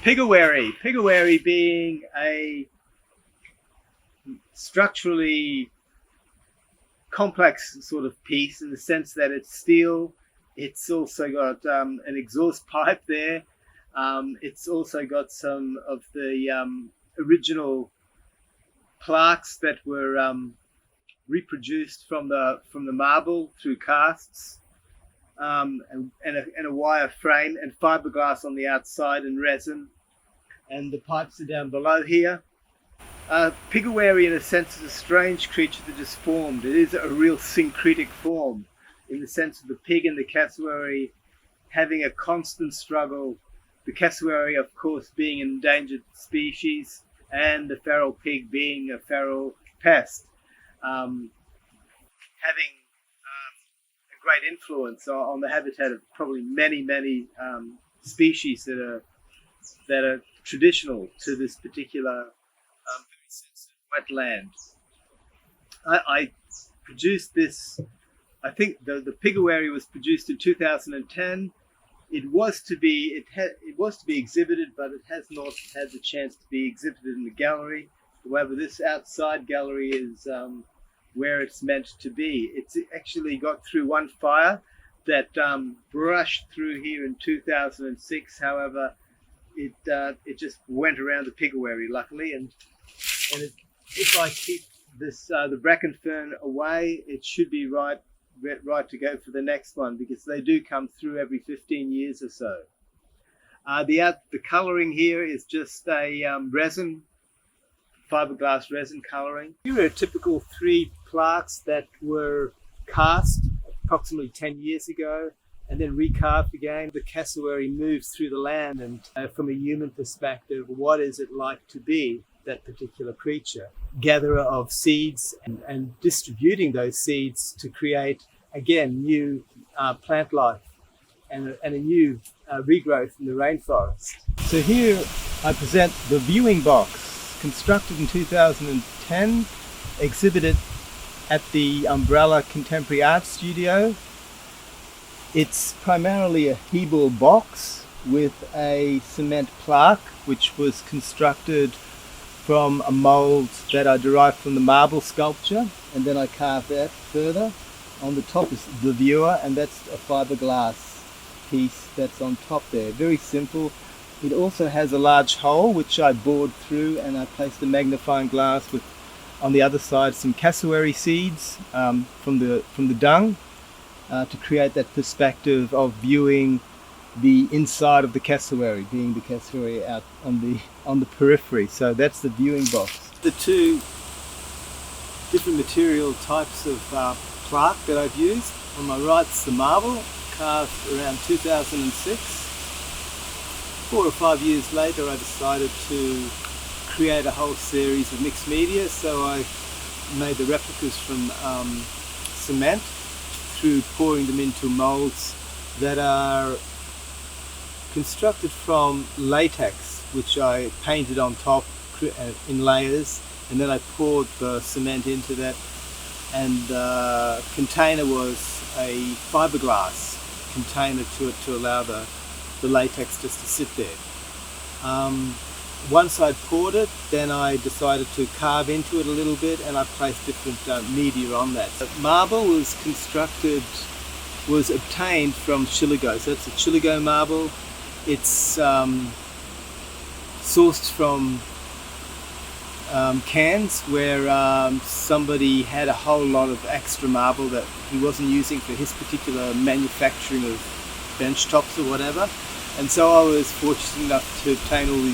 Pigawary. Pigawary being a structurally complex sort of piece in the sense that it's steel. It's also got an exhaust pipe there. It's also got some of the original plaques that were reproduced from the marble through casts, and a wire frame and fiberglass on the outside and resin, and the pipes are down below here. Pigawary in a sense is a strange creature that is formed. It is a real syncretic form in the sense of the pig and the cassowary having a constant struggle. The cassowary, of course, being an endangered species, and the feral pig being a feral pest, having a great influence on the habitat of probably many species that are traditional to this particular very sensitive wetland. I produced this. I think the Pigawary was produced in 2010. It was to be exhibited, but it has not had the chance to be exhibited in the gallery. However, this outside gallery is where it's meant to be. It's actually got through one fire that brushed through here in 2006. However, it just went around the Pigawary, luckily, and if I keep this the bracken fern away, it should be right to go for the next one, because they do come through every 15 years or so. The colouring here is just a resin, fiberglass resin colouring. Here are typical 3 plaques that were cast approximately 10 years ago and then recarved again. The cassowary moves through the land, and from a human perspective, what is it like to be that particular creature? Gatherer of seeds and distributing those seeds to create, again, new plant life and a new regrowth in the rainforest. So here I present the viewing box, constructed in 2010, exhibited at the Umbrella Contemporary Art Studio. It's primarily a Hebel box with a cement plaque, which was constructed from a mould that I derived from the marble sculpture, and then I carved that further. On the top is the viewer, and that's a fiberglass piece that's on top there. Very simple. It also has a large hole which I bored through, and I placed a magnifying glass with, on the other side, some cassowary seeds from the dung to create that perspective of viewing the inside of the cassowary, being the cassowary out on the periphery. So that's the viewing box. The 2 different material types of plaque that I've used. On my right is the marble, carved around 2006. 4 or 5 years later, I decided to create a whole series of mixed media, so I made the replicas from cement through pouring them into molds that are constructed from latex, which I painted on top in layers, and then I poured the cement into that, and the container was a fiberglass container to allow the latex just to sit there. Once I'd poured it, then I decided to carve into it a little bit, and I placed different media on that. The marble was obtained from Chiligo, so it's a Chiligo marble. It's sourced from Cairns, where somebody had a whole lot of extra marble that he wasn't using for his particular manufacturing of bench tops or whatever, and so I was fortunate enough to obtain all these